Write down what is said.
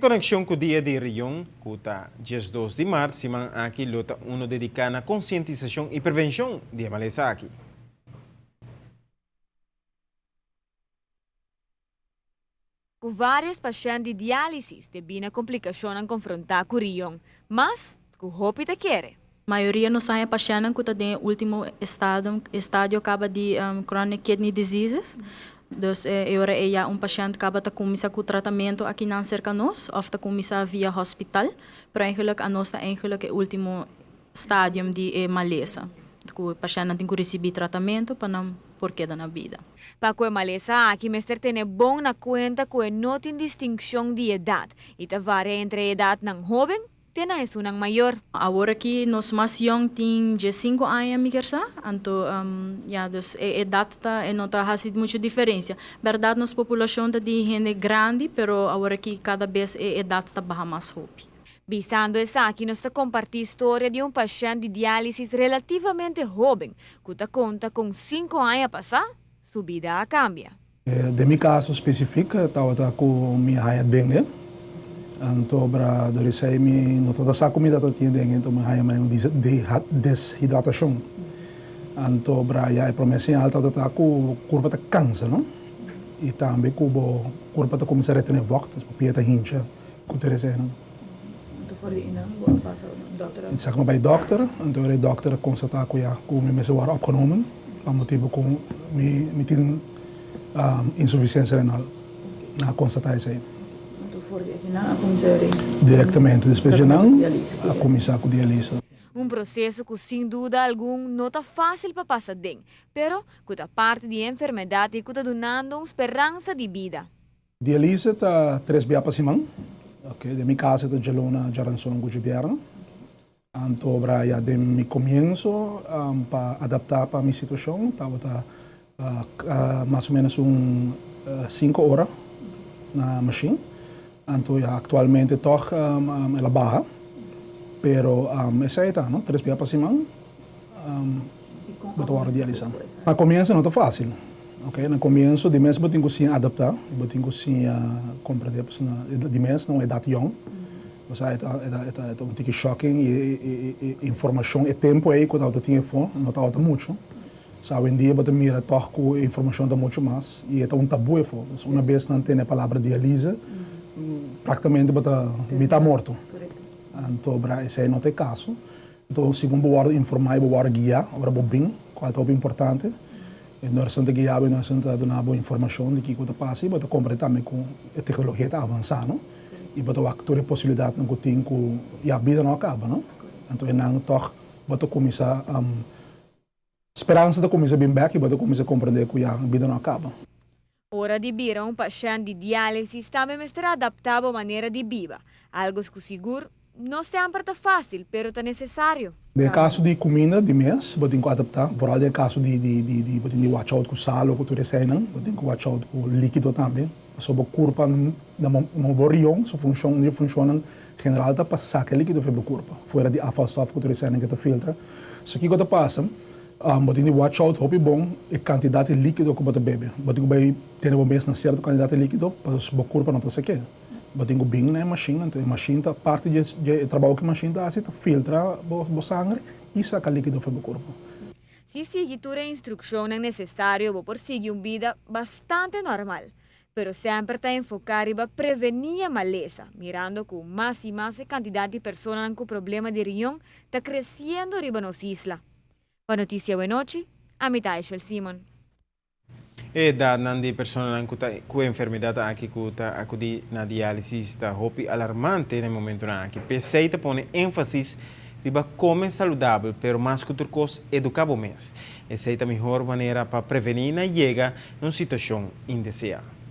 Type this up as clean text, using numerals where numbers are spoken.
Conexão com o dia de Rion, que está dia 2 de março, semana aqui luta uno dedicado à conscientização e prevenção de maleza aqui. Com vários pacientes de diálise devem complicações confrontar com Rion, mas com hope te quer. A maioria não sai pacientes que tem último estádio acaba de chronic kidney diseases. Dus agora é paciente que acaba de começar com o tratamento aqui na cerca nós, ou está começar via hospital, pero eigenlijk a nós está eigenlijk o último estádio de maleza. O paciente tem que receber tratamento para não porque da vida. Para que a maleza aqui mestre tem bom na conta que não tem distinção de idade e te varia entre a idade ng jovem tem a isso ng maior. Agora que nós mais young tem 5 anos me quer então dus a idade tá não tá fazendo muita diferença. Verdade nossa população tá de gente grande, pero agora que cada vez a idade tá barra mais hope. Visando essa aqui nós compartilhar a história de paciente de diálise relativamente jovem que te conta com 5 anos a passar, sua vida cambia. De meu caso específico, estava com minha raia dengue. Então, para dormir, não toda essa comida que tinha dengue, então minha raia desidratação. Então, para já é promessa alta, está com o corpo tá cansa, não? E também com o corpo tá começar a ter votos, porque está hincha, com terceiro. Ik zeg maar bij de dokter, en toen de dokter constateerde dat ik mensen waren opgenomen, op motief van mijn insufficiëntie renal. Na constatatie. Diretamente depois de não, a começar com diálise. Processo que sem dúvida algum não está fácil para passar bem, pero que está parte de enfermidade que está dando esperança de vida. Diálise está 3 dias para semana. Okay, de mi casa de Gelona Jaranson Gujibiara. Então, já de mi comienzo para adaptar para minha situação, estava mais ou menos 5 horas na machine. Então, atualmente toch ela barra, pero essa é não 3 dias para semana. Botar hora de diálise. No começo não está fácil. Okay, no começo de mês eu tenho que adaptar, eu tenho que compreender de mês não é data young, você é um tique shocking e informação e tempo aí que eu tinha fora não está muito, sabe em dia eu mira toque com informação da muito mais e é um tabu é fora, uma vez não tem a palavra diálise, praticamente eu está morto, então esse aí não tem caso, então segundo eu vou informar, eu vou guiar, agora vou bem, qual é o importante. Nós estamos guiados, nós estamos dando boa informação de que está passando, mas também também com a tecnologia está avançando e para a possibilidade de que a vida não acaba, não? Então, não toch, para começar esperança de começar bem back e para começar a compreender que a vida não acaba. Ora de vir paciente de diálise também está adaptado à maneira de viver, algo que seguro não sempre está fácil, mas está necessário. No caso de comida de mês, eu tenho que adaptar. Vooral no caso de watch out com sal ou com tudo isso, eu tenho que watch out com líquido também. Sobre o corpo, no borião, se funciona general para passar aquele líquido para o corpo. Fora de afvalstof com tudo isso que está filtra. So que quando passa, eu tenho que watch out hope bom a quantidade de líquido que eu bebe. Eu tenho que ter uma mesma certa quantidade de líquido para o corpo não está sequer. Eu tenho bem na machine, então a machine está parte do trabalho que a machine está filtra o sangue e saca líquido para o corpo. Se seguir a instrução é necessário, vou prosseguir uma vida bastante normal, mas sempre está enfocado em prevenir a maleza, mirando que mais e mais a quantidade de pessoas com problema de riñón está crescendo em nossa isla. Para Notícia Boa Noite, a mitad Simon. E da nandi persona com enfermidade aqui que na diálise está hopi alarmante no momento na aqui. Peceita põe ênfase riba comer saudável, pero mais que turcos educar bom mês. Essa é a melhor maneira para prevenir na chega numa situação indesejada.